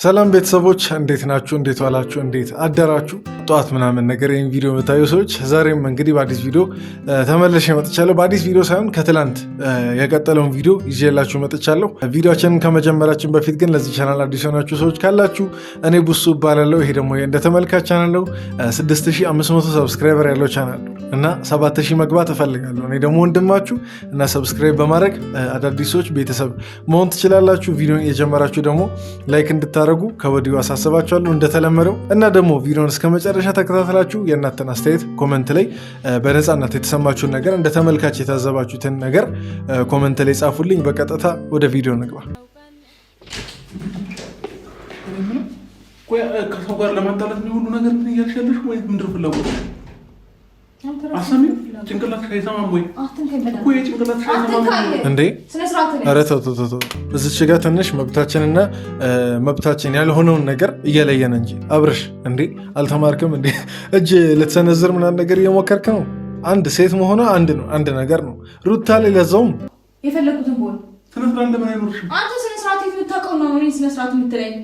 ሰላም ቤተሰቦች እንዴት ናችሁ? እንዴት ዋላችሁ? እንዴት አደራችሁ? ጠዋት ምናምን ነገር ይህን ቪዲዮ የምታዩ ሰዎች ዛሬም እንግዲህ በአዲስ ቪዲዮ ተመልሼ መጥቻለሁ። በአዲስ ቪዲዮ ሳይሆን ከትላንት የቀጠለውን ቪዲዮ ይዤላችሁ መጥቻለሁ። ቪዲዮችንን ከመጀመራችን በፊት ግን ለዚህ ቻናል አዲስ የሆናችሁ ሰዎች ካላችሁ እኔ ቡሱ እባላለሁ። ይሄ ደግሞ እንደ ተመልካች ቻናል ነው። 6500 ሰብስክራይበር ያለው ቻናል ነው እና 7000 መግባት እፈልጋለሁ። እኔ ደግሞ ወንድማችሁ እና ሰብስክራይብ በማድረግ አዳዲስ ሰዎች ቤተሰብ መሆን ትችላላችሁ። ቪዲዮን የጀመራችሁ ደግሞ ላይክ እንድታደርጉ ከወዲሁ አሳስባችኋለሁ እንደተለመደው። እና ደግሞ ቪዲዮን እስከ መጨረሻ ተከታተላችሁ የእናንተን አስተያየት ኮመንት ላይ በነፃነት የተሰማችሁን ነገር እንደ ተመልካች የታዘባችሁትን ነገር ኮመንት ላይ ጻፉልኝ። በቀጥታ ወደ ቪዲዮ እንግባ። ከሰው ጋር ለማጣላት ሁሉ ነገር ምን እያልሻለሽ ወይ ምንድን ፍላጎት አሰሚ ጭንቅላት ሳይሰማም ወይ ወይ ጭንቅላት ሳይሰማም እንዴ? ኧረ ተው እዚች ጋር ትንሽ መብታችንና መብታችን ያልሆነውን ነገር እየለየን እንጂ አብርሽ እንዴ አልተማርክም እንዴ? እጅ ልትሰነዝር ምናምን ነገር እየሞከርክ ነው። አንድ ሴት መሆኗ አንድ ነገር ነው። ሩታ ላይ ለዛውም የፈለኩትን ቦል ስነስርዓት እንደምን አይኖርሽም? አንተ ስነስርዓት የምታውቀው ነው። እኔ ስነስርዓት የምትለኝ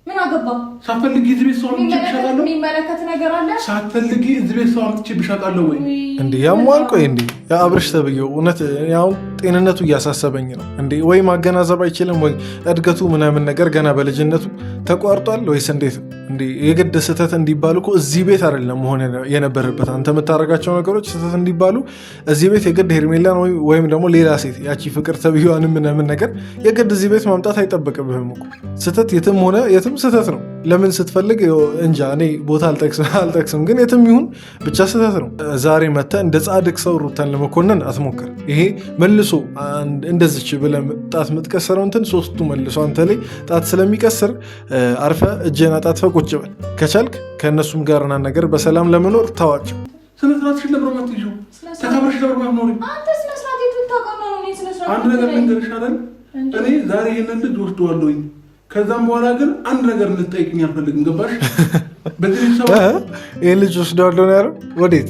ምን አገባ? ሳትፈልጊ እዚህ ቤት ሰው አምጥቼ ብሻለሁ። የሚመለከት ነገር አለ። ሳትፈልጊ እዚህ ቤት ሰው አምጥቼ ብሻለሁ ወይ እንዴ? ያሟል። ቆይ እንዴ የአብርሽ ተብዬው እውነት ያው ጤንነቱ እያሳሰበኝ ነው እንዴ? ወይ ማገናዘብ አይችልም ወይ እድገቱ ምናምን ነገር ገና በልጅነቱ ተቋርጧል ወይስ እንዴት እንዴ? የግድ ስህተት እንዲባሉ እኮ እዚህ ቤት አይደለም መሆን የነበረበት። አንተ የምታደርጋቸው ነገሮች ስህተት እንዲባሉ እዚህ ቤት የግድ ሄርሜላን ወይም ደግሞ ሌላ ሴት ያቺ ፍቅር ተብዬዋንም ምናምን ነገር የግድ እዚህ ቤት ማምጣት አይጠበቅብህም እኮ። ስህተት የትም ሆነ የትም ስህተት ነው። ለምን ስትፈልግ እንጃ እኔ ቦታ አልጠቅስም፣ ግን የትም ይሁን ብቻ ስህተት ነው። ዛሬ መተህ እንደ ጻድቅ ሰው ሩታን ለመኮነን አትሞክር። ይሄ መልሶ እንደዚች ብለህ ጣት የምትቀሰረው እንትን ሶስቱ መልሶ አንተ ላይ ጣት ስለሚቀስር አርፈህ እጅህን አጣጥፈህ ቁጭ በል። ከቻልክ ከእነሱም ጋር ና ነገር በሰላም ለመኖር ታዋቸው። ስነስርዓትሽን ለብረማት ይዞ ተከብረሽ ለብረማት ኖሪ። አንድ ነገር ልንገርሽ አይደል? እኔ ዛሬ ይህንን ልጅ ወስደዋለሁኝ። ከዛም በኋላ ግን አንድ ነገር እንድትጠይቅኝ አልፈልግም። ገባሽ? ይህን ልጅ ወስደዋለሁ ነው ያለው። ወዴት?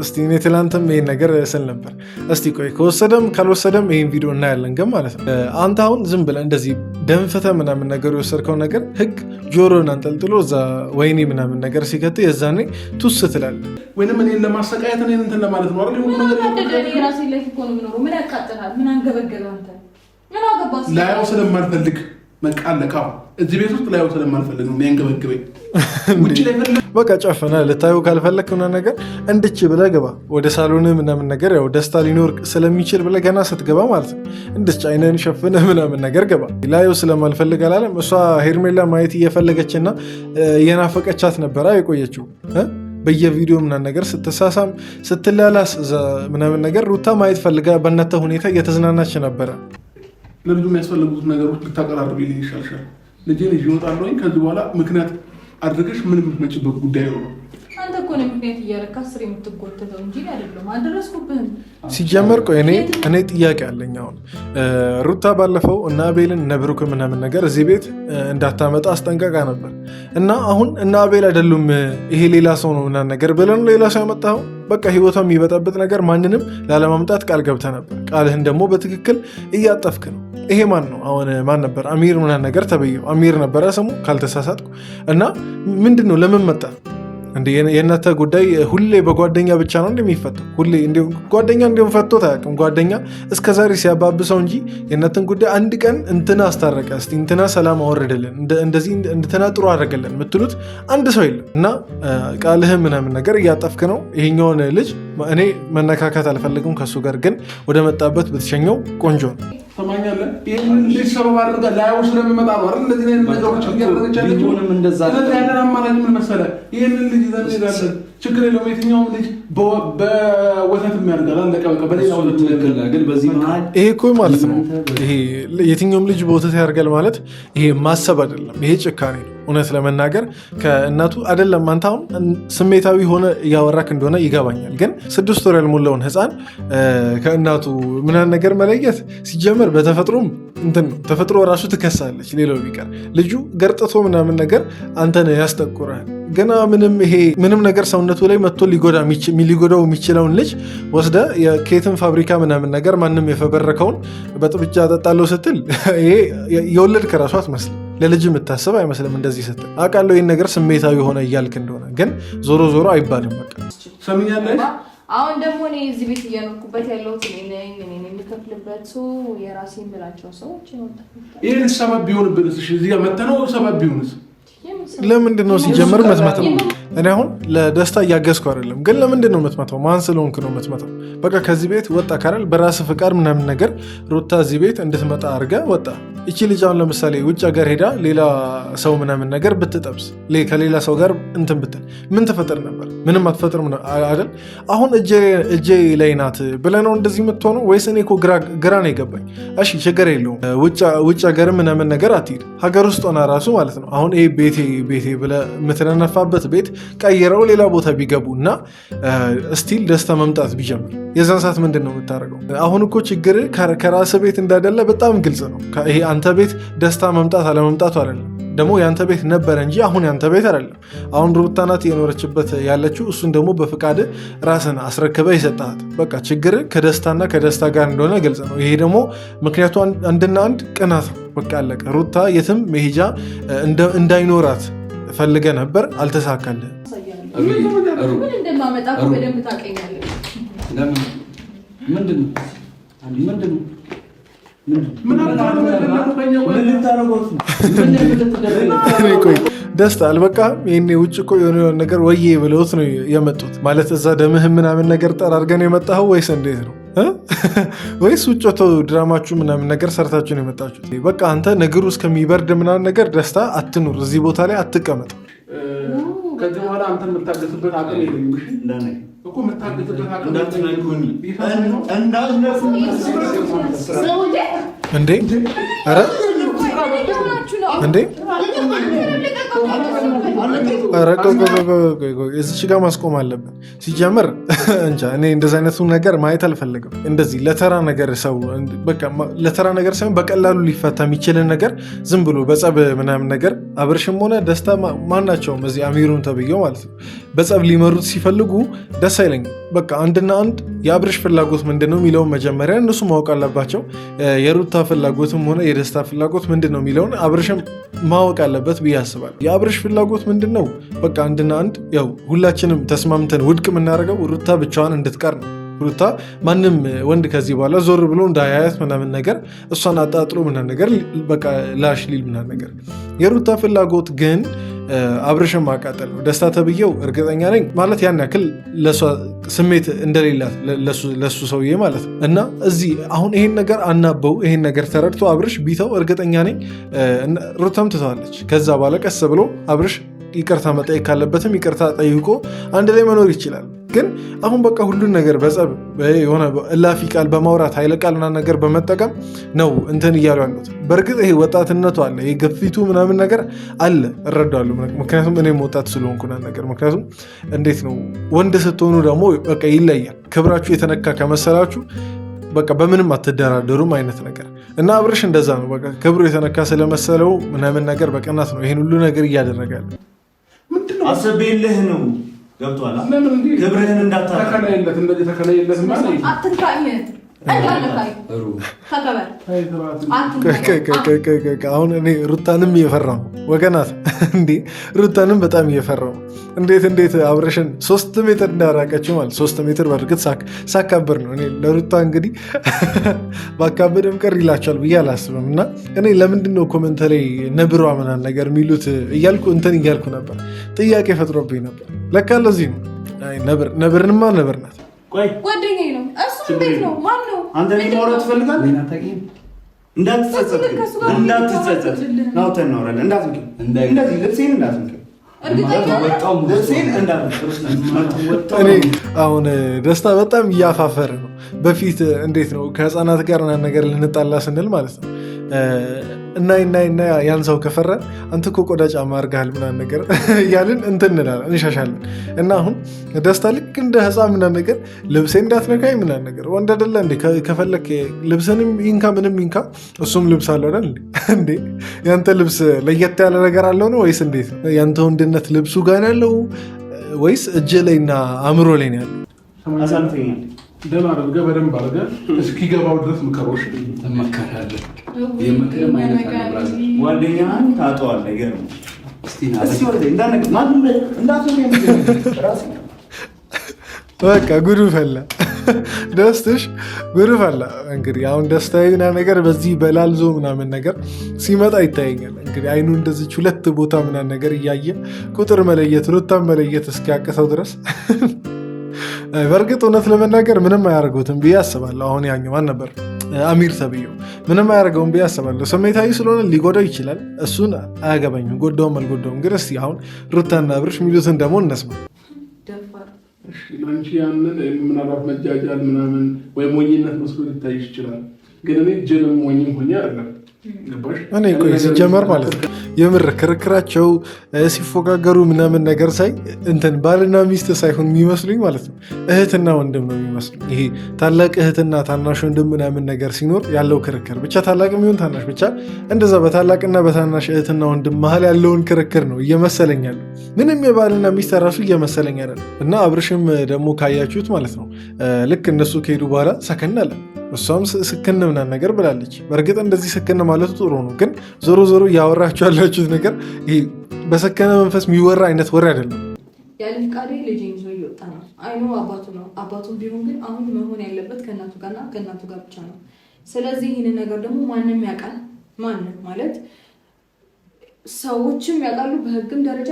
እስቲ እኔ ትላንትም ይሄን ነገር ስል ነበር። እስቲ ቆይ ከወሰደም ካልወሰደም ይሄን ቪዲዮ እናያለን። ግን ማለት ነው አንተ አሁን ዝም ብለህ እንደዚህ ደንፍተህ ምናምን ነገር የወሰድከው ነገር ህግ ጆሮን አንጠልጥሎ እዛ ወይኔ ምናምን ነገር ሲከት የዛኔ ቱስ ትላለህ። ወይንም እኔን ለማሰቃየት እኔን እንትን ለማለት ነው አይደል? ምን ያቃጥላል? ምን አንገበገበ? አንተ ምን አገባህ? ላያው ስለማልፈልግ መቃለቃው እዚህ ቤት ውስጥ ላያው ስለማልፈልግ ነው የሚያንገበግበኝ። ውጭ ላይ በቃ ጨፈና ልታዩ ካልፈለክ ምናምን ነገር እንድች ብለህ ግባ ወደ ሳሎን ምናምን ነገር ያው ደስታ ሊኖር ስለሚችል ብለህ ገና ስትገባ ማለት ነው እንድች አይነን ሸፍነህ ምናምን ነገር ገባ። ላዩ ስለማልፈልግ አላለም። እሷ ሄርሜላ ማየት እየፈለገችና እየናፈቀቻት ነበረ የቆየችው በየቪዲዮ ምናምን ነገር ስትሳሳም ስትላላስ ምናምን ነገር ሩታ ማየት ፈልጋ በእናተ ሁኔታ እየተዝናናች ነበረ። ለልጁ የሚያስፈልጉት ነገሮች ልታቀራርብ ይሻልሻል። ልጄን ይዤ እወጣለሁ። ከዚህ በኋላ ምክንያት አድርገሽ ምን የምትመጭበት ጉዳይ ነው። አንተ እኮ ነው ምክንያት እያደረክ አስር የምትጎተተው እንጂ አይደለም። አልደረስኩብህም። ሲጀመር ቆይ እኔ ጥያቄ አለኝ። አሁን ሩታ ባለፈው እና አቤልን እነ ብሩክ ምናምን ነገር እዚህ ቤት እንዳታመጣ አስጠንቀቃ ነበር እና አሁን እና አቤል አይደሉም ይሄ ሌላ ሰው ነው ምናምን ነገር ብለን ሌላ ሰው ያመጣኸው። በቃ ህይወቷ የሚበጣበጥ ነገር ማንንም ላለማምጣት ቃል ገብተህ ነበር። ቃልህን ደግሞ በትክክል እያጠፍክ ነው። ይሄ ማን ነው አሁን? ማን ነበር? አሚር ምናምን ነገር ተበየው። አሚር ነበረ ስሙ ካልተሳሳትኩ። እና ምንድን ነው ለምን መጣ እንዴ? የእናንተ ጉዳይ ሁሌ በጓደኛ ብቻ ነው እንደሚፈታው? ሁሌ ጓደኛ እንዲሁም ፈቶት አያውቅም። ጓደኛ እስከዛሬ ሲያባብሰው እንጂ የእናንተን ጉዳይ አንድ ቀን እንትና አስታረቀ፣ እስቲ እንትና ሰላም አወረደልን፣ እንደዚህ እንትና ጥሩ አደረገልን የምትሉት አንድ ሰው የለም። እና ቃልህን ምናምን ነገር እያጠፍክ ነው። ይሄኛውን ልጅ እኔ መነካካት አልፈልግም ከሱ ጋር፣ ግን ወደ መጣበት ብትሸኘው ቆንጆ ነው። ሰማኛለህ? ይህንን ልጅ ሰበብ አድርጋ ላያው ስለሚመጣ ነው አይደል? እንደዚህ አይነት ነገሮች እያደረገቻለች። ያለን አማራጭ ምን መሰለህ? ይህንን ልጅ ይዘን እንሄዳለን። ችግር የለውም። የትኛውም ልጅ በወተት የሚያደርጋል። አለቀ በቃ። በሌላ ወተት ግን በዚህ መሀል ይሄ እኮ ማለት ነው ይሄ የትኛውም ልጅ በወተት ያደርጋል ማለት ይሄ ማሰብ አይደለም። ይሄ ጭካኔ ነው። እውነት ለመናገር ከእናቱ አይደለም። አንተ አሁን ስሜታዊ ሆነ እያወራክ እንደሆነ ይገባኛል። ግን 6 ወር ያልሞላውን ህፃን ከእናቱ ምናምን ነገር መለየት ሲጀመር በተፈጥሮም እንትን ነው። ተፈጥሮ ራሱ ትከሳለች። ሌላው ቢቀር ልጁ ገርጥቶ ምናምን ነገር አንተን ያስጠቁራል። ገና ምንም ነገር ሰውነቱ ላይ መጥቶ ሊጎዳው የሚችለውን ልጅ ወስደ የኬትን ፋብሪካ ምናምን ነገር ማንም የፈበረከውን በጥብጫ ጠጣለው ስትል ይሄ የወለድክ ራሱ አትመስልም። ለልጅ የምታስብ አይመስልም። እንደዚህ ስትል አውቃለሁ ይህን ነገር ስሜታዊ ሆነ እያልክ እንደሆነ፣ ግን ዞሮ ዞሮ አይባልም። በቃ ሰምኛለሽ። አሁን ደግሞ እኔ እዚህ ቤት እየኖርኩበት ያለሁት እኔ የምከፍልበት የራሴ የምላቸው ሰዎች ይህን ሰበብ ቢሆንብንስ? እዚህ ጋር መተነው ሰበብ ቢሆንስ? ለምንድን ነው ሲጀምር የምትመታው? እኔ አሁን ለደስታ እያገዝኩ አይደለም፣ ግን ለምንድን ነው የምትመታው? ማን ስለሆንክ ነው የምትመታው? በቃ ከዚህ ቤት ወጣ ካላል በራስ ፍቃድ ምናምን ነገር ሩታ እዚህ ቤት እንድትመጣ አድርገህ ወጣ። እቺ ልጅ አሁን ለምሳሌ ውጭ ሀገር ሄዳ ሌላ ሰው ምናምን ነገር ብትጠብስ ከሌላ ሰው ጋር እንትን ብትል ምን ትፈጥር ነበር? ምንም አትፈጥርም አይደል? አሁን እጄ ላይ ናት ብለህ ነው እንደዚህ የምትሆነው ወይስ? እኔ እኮ ግራ ነው የገባኝ። እሺ ችግር የለውም ውጭ ሀገር ምናምን ነገር አትሄድ፣ ሀገር ውስጥ ሆና ራሱ ማለት ነው። አሁን ይሄ ቤቴ ብለህ የምትነነፋበት ቤት ቀይረው ሌላ ቦታ ቢገቡ እና ስቲል ደስታ መምጣት ቢጀምር የዛን ሰዓት ምንድን ነው የምታደርገው? አሁን እኮ ችግር ከራስ ቤት እንዳይደለ በጣም ግልጽ ነው። ይሄ አንተ ቤት ደስታ መምጣት አለመምጣቱ አይደለም፣ ደግሞ የአንተ ቤት ነበረ እንጂ አሁን ያንተ ቤት አይደለም። አሁን ሩታ ናት የኖረችበት ያለችው፣ እሱን ደግሞ በፍቃድ ራስን አስረክበህ የሰጣት። በቃ ችግር ከደስታና ከደስታ ጋር እንደሆነ ግልጽ ነው። ይሄ ደግሞ ምክንያቱ አንድና አንድ ቅናት ነው። በቃ አለቀ። ሩታ የትም መሄጃ እንዳይኖራት ፈልገ ነበር፣ አልተሳካልህም። ምን እንደማመጣ በደንብ ታውቀኛለህ። ምንድን ነው ደስታ አልበቃም? ይሄኔ ውጭ እኮ የሆነ ነገር ወዬ ብለውት ነው የመጡት። ማለት እዛ ደምህም ምናምን ነገር ጠራርገን የመጣኸው ወይስ እንዴት ነው? ወይስ ውጭ ድራማችሁ ምናምን ነገር ሰርታችሁ ነው የመጣችሁት? በቃ አንተ ነገሩ እስከሚበርድ ምናምን ነገር ደስታ አትኑር፣ እዚህ ቦታ ላይ አትቀመጥ። ከዚህ በኋላ አንተ የምታገስበት አቅም የለኝም እኮ የምታገስበት አቅም እንዴ? ኧረ እንዴ እዚች ጋር ማስቆም አለብን። ሲጀምር እንጃ እኔ እንደዚህ አይነቱ ነገር ማየት አልፈልግም። እንደዚህ ለተራ ነገር ሰው በቃ ለተራ ነገር ሳይሆን በቀላሉ ሊፈታ የሚችልን ነገር ዝም ብሎ በጸብ ምናምን ነገር አብርሽም ሆነ ደስታ ማናቸውም እዚህ አሚሩን ተብዬው ማለት ነው በጸብ ሊመሩት ሲፈልጉ ደስ አይለኝም። በቃ አንድና አንድ የአብርሽ ፍላጎት ምንድን ነው የሚለውን መጀመሪያ እነሱ ማወቅ አለባቸው። የሩታ ፍላጎትም ሆነ የደስታ ፍላጎት ምንድን ነው የሚለውን አብርሽም ማወቅ አለበት ብዬ አስባለሁ። የአብርሽ ፍላጎት ምንድን ነው? በቃ አንድና አንድ ያው ሁላችንም ተስማምተን ውድቅ የምናደርገው ሩታ ብቻዋን እንድትቀር ነው። ሩታ ማንም ወንድ ከዚህ በኋላ ዞር ብሎ እንዳያያት ምናምን ነገር እሷን አጣጥሎ ምናምን ነገር በቃ ላሽ ሊል ምናምን ነገር። የሩታ ፍላጎት ግን አብርሽን ማቃጠል ነው። ደስታ ተብዬው እርግጠኛ ነኝ ማለት ያን ያክል ለሷ ስሜት እንደሌላት ለሱ ሰውዬ ማለት ነው። እና እዚህ አሁን ይሄን ነገር አናበው ይሄን ነገር ተረድቶ አብርሽ ቢተው እርግጠኛ ነኝ ሩታም ትተዋለች። ከዛ በኋላ ቀስ ብሎ አብርሽ ይቅርታ መጠየቅ ካለበትም ይቅርታ ጠይቆ አንድ ላይ መኖር ይችላል። ግን አሁን በቃ ሁሉን ነገር በጸብ የሆነ እላፊ ቃል በማውራት ኃይለ ቃልና ነገር በመጠቀም ነው እንትን እያሉ ያሉት። በእርግጥ ይሄ ወጣትነቱ አለ፣ ይሄ ግፊቱ ምናምን ነገር አለ፣ እረዳለሁ። ምክንያቱም እኔም ወጣት ስለሆንኩና ነገር ምክንያቱም እንዴት ነው ወንድ ስትሆኑ ደግሞ በቃ ይለያል። ክብራችሁ የተነካ ከመሰላችሁ በቃ በምንም አትደራደሩም አይነት ነገር እና አብርሽ እንደዛ ነው። በቃ ክብሩ የተነካ ስለመሰለው ምናምን ነገር በቅናት ነው ይሄን ሁሉ ነገር እያደረጋል። አሰቤልህ ነው ገብቷል። ክብርህን እንዳታረከለለት እንደዚህ ተከለየለት ማለት አትንካኝ አሁን እኔ ሩታንም እየፈራሁ ወገናት እንዴ ሩታንም በጣም እየፈራሁ እንዴት አብረሽን 3 ሜትር እንዳራቀችው ማለት 3 ሜትር በእርግጥ ሳካብር ነው። እኔ ለሩታ እንግዲህ ባካብድም ቅር ይላቸዋል ብዬ አላስብም። እና እኔ ለምንድን ነው ኮመንት ላይ ነብሯ ምናምን ነገር የሚሉት እያልኩ ነበር፣ ጥያቄ ፈጥሮብኝ ነበር። ለካ ለዚህ ነው ነብርንማ ነብር ናት። ጓደኛዬ ነው እሱ። እንዴት ነው? ማን ነው? አንተ ማውራት ትፈልጋለህ? እንዳትጸጸት ነው ተናውራለን። እንደዚህ ልብሴን እንዳትንከ እኔ አሁን ደስታ በጣም እያፋፈረ ነው። በፊት እንዴት ነው ከህፃናት ጋር ነገር ልንጣላ ስንል ማለት ነው እና ያን ሰው ከፈራን አንተ እኮ ቆዳ ጫማ አድርገሃል ምናምን ነገር እያልን እንትን እንላለን እንሻሻለን። እና አሁን ደስታ ልክ እንደ ህፃን ምናምን ነገር ልብሴ እንዳትነካኝ ምናምን ነገር ወንድ አይደለ እንዴ? ከፈለክ ልብስንም ይንካ ምንም ይንካ፣ እሱም ልብስ አለው አይደል እንዴ? ያንተ ልብስ ለየት ያለ ነገር አለው ነው ወይስ እንዴት ነው? ያንተ ወንድነት ልብሱ ጋር ያለው ወይስ እጅ ላይና አእምሮ ላይ ነው ያለው? አሳልፈኛል ደህና አድርገህ በደንብ አድርገህ እስኪገባው ድረስ ምከሮሽ ትመከራለህ። የምክርም አይነት አለ። ጓደኛህን ታጠዋለህ። ይገርም በቃ ጉዱ ፈላ። ደስትሽ ጉዱ ፈላ። እንግዲህ አሁን ደስታዊና ነገር በዚህ በላልዞ ምናምን ነገር ሲመጣ ይታየኛል። እንግዲህ አይኑ እንደዚች ሁለት ቦታ ምናምን ነገር እያየ ቁጥር መለየት ሩታን መለየት እስኪያቅተው ድረስ በእርግጥ እውነት ለመናገር ምንም አያደርጉትም ብዬ አስባለሁ። አሁን ያኛው ማን ነበር አሚር ተብዬው ምንም አያደርገውም ብዬ አስባለሁ። ስሜታዊ ስለሆነ ሊጎዳው ይችላል። እሱን አያገባኝም፣ ጎዳውም አልጎዳውም። ግን እስኪ አሁን ሩታና አብርሽ የሚሉትን ደግሞ እነስማ። አንቺ ያንን ምናልባት መጃጃል ምናምን ወይ ሞኝነት መስሎ ሊታይሽ ይችላል። ግን እኔ ጅልም ሞኝም ሆኜ አይደለም። እኔ ቆይ ሲጀመር ማለት ነው የምር ክርክራቸው ሲፎጋገሩ ምናምን ነገር ሳይ እንትን ባልና ሚስት ሳይሆን የሚመስሉኝ ማለት ነው እህትና ወንድም ነው የሚመስሉኝ። ይሄ ታላቅ እህትና ታናሽ ወንድም ምናምን ነገር ሲኖር ያለው ክርክር ብቻ ታላቅ የሚሆን ታናሽ ብቻ እንደዛ በታላቅና በታናሽ እህትና ወንድም መሀል ያለውን ክርክር ነው እየመሰለኝ ያለው። ምንም የባልና ሚስት ራሱ እየመሰለኝ አይደለም። እና አብርሽም ደግሞ ካያችሁት ማለት ነው ልክ እነሱ ከሄዱ በኋላ ሰከን አለ። እሷም ስክን ምናምን ነገር ብላለች። በእርግጥ እንደዚህ ስክን ማለቱ ጥሩ ነው፣ ግን ዞሮ ዞሮ እያወራችሁ ያላችሁት ነገር ይሄ በሰከነ መንፈስ የሚወራ አይነት ወሬ አይደለም። ያለ ፍቃዴ ልጅ ይዞ እየወጣ ነው። አይኑ አባቱ ነው። አባቱ ቢሆን ግን አሁን መሆን ያለበት ከእናቱ ጋርና ከእናቱ ጋር ብቻ ነው። ስለዚህ ይህንን ነገር ደግሞ ማንም ያውቃል። ማንም ማለት ሰዎችም ያውቃሉ፣ በህግም ደረጃ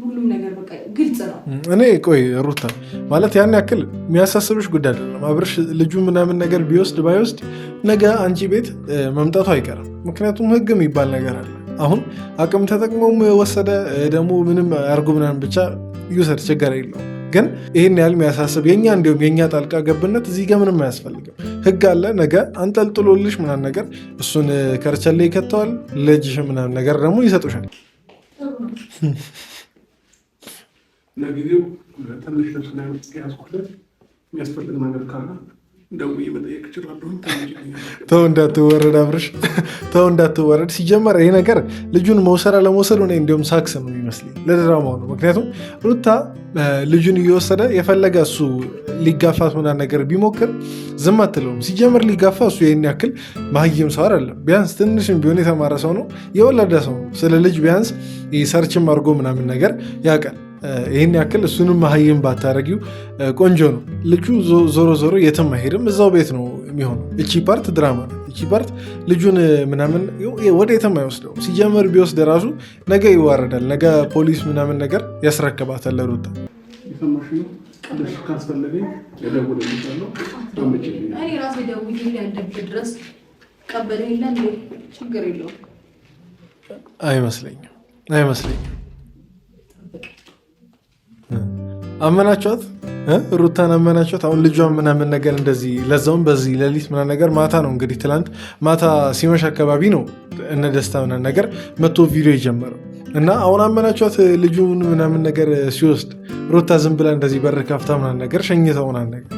ሁሉም ነገር በቃ ግልጽ ነው። እኔ ቆይ ሩታ ማለት ያን ያክል የሚያሳስብሽ ጉዳይ አይደለም። አብርሽ ልጁ ምናምን ነገር ቢወስድ ባይወስድ ነገ አንቺ ቤት መምጣቱ አይቀርም። ምክንያቱም ህግ የሚባል ነገር አለ። አሁን አቅም ተጠቅሞም ወሰደ ደግሞ ምንም አርጎ ምናምን ብቻ ይውሰድ፣ ችግር የለውም። ግን ይህን ያህል የሚያሳስብ የኛ እንዲሁም የኛ ጣልቃ ገብነት እዚህ ጋር ምንም አያስፈልግም። ህግ አለ። ነገ አንጠልጥሎልሽ ምናምን ነገር እሱን ከርቸሌ ይከተዋል። ልጅሽ ምናምን ነገር ደግሞ ይሰጡሻል። ለጊዜው ትንሽ ያስኩለት የሚያስፈልግ ነገር ካለ ደውዬ መጠየቅ እችላለሁ። ተው እንዳትወረድ አብርሽ፣ ተው እንዳትወረድ። ሲጀመር ይሄ ነገር ልጁን መውሰድ አለመውሰድ ሆነ እንዲሁም ሳክስ ነው የሚመስለኝ ለድራማው ነው። ምክንያቱም ሩታ ልጁን እየወሰደ የፈለገ እሱ ሊጋፋት ምናምን ነገር ቢሞክር ዝም አትለውም። ሲጀመር ሊጋፋ እሱ ይህን ያክል ማህይም ሰው አይደለም። ቢያንስ ትንሽም ቢሆን የተማረ ሰው ነው፣ የወለደ ሰው ነው። ስለ ልጅ ቢያንስ ሰርችም አድርጎ ምናምን ነገር ያውቃል። ይህን ያክል እሱንም መሀይም ባታረጊው ቆንጆ ነው። ልጁ ዞሮ ዞሮ የትም አይሄድም፣ እዛው ቤት ነው የሚሆነው። እቺ ፓርት ድራማ ነው። እቺ ፓርት ልጁን ምናምን ወደ የትም አይወስደው። ሲጀመር ቢወስድ ራሱ ነገ ይዋረዳል። ነገ ፖሊስ ምናምን ነገር ያስረክባታል ለሩታ። ካስፈለገኝ እደውልልሻለሁ። እኔ ራሴ ደውዬ ያለበት ድረስ ቀበለ የለን ችግር የለውም። አይመስለኝም። አመናቸዋት ሩታን አመናቸዋት። አሁን ልጇን ምናምን ነገር እንደዚህ ለዛውም በዚህ ሌሊት ምናምን ነገር ማታ ነው እንግዲህ ትላንት ማታ ሲመሽ አካባቢ ነው እነ ደስታ ምናምን ነገር መቶ ቪዲዮ የጀመረው እና አሁን አመናቸዋት ልጁን ምናምን ነገር ሲወስድ ሩታ ዝም ብላ እንደዚህ በር ከፍታ ምናምን ነገር ሸኝተው ምናምን ነገር።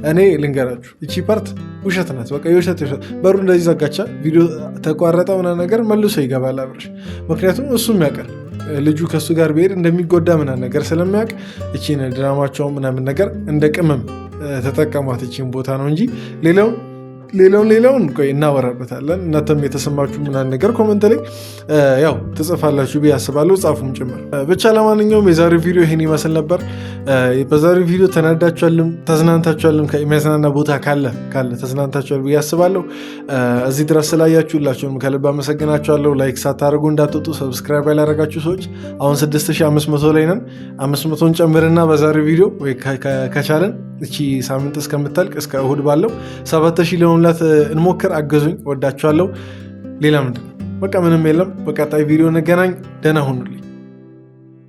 እኔ ልንገራችሁ እቺ ፓርት ውሸት ናት። በቃ የውሸት በሩ እንደዚህ ዘጋቻ፣ ቪዲዮ ተቋረጠ ምናምን ነገር መልሶ ይገባል አብርሽ። ምክንያቱም እሱም ያውቃል ልጁ ከእሱ ጋር ብሄድ እንደሚጎዳ ምናምን ነገር ስለሚያውቅ እቺን ድራማቸውን ምናምን ነገር እንደ ቅመም ተጠቀሟት። እቺን ቦታ ነው እንጂ ሌላውን ቆይ እናወራበታለን። እናንተም የተሰማችሁ ምናምን ነገር ኮመንት ላይ ያው ትጽፋላችሁ ብዬ አስባለሁ፣ ጻፉም ጭምር። ብቻ ለማንኛውም የዛሬው ቪዲዮ ይሄን ይመስል ነበር። በዛሬው ቪዲዮ ተናዳችኋልም ተዝናንታችኋልም፣ የሚያዝናና ቦታ ካለ ተዝናንታችኋል ብዬ አስባለሁ። እዚህ ድረስ ስላያችሁላችሁም ከልብ አመሰግናችኋለሁ። ላይክ ሳታደርጉ እንዳትወጡ፣ ሰብስክራይብ ያላደረጋችሁ ሰዎች አሁን 6500 ላይ ነን። 500ን ጨምርና በዛሬው ቪዲዮ ወይ ከቻለን እቺ ሳምንት እስከምታልቅ እስከ እሁድ ባለው 7000 ለመሙላት እንሞክር። አገዙኝ። ወዳችኋለሁ። ሌላ ምንድን ነው? በቃ ምንም የለም። በቀጣይ ቪዲዮ እንገናኝ። ደህና ሁኑልኝ።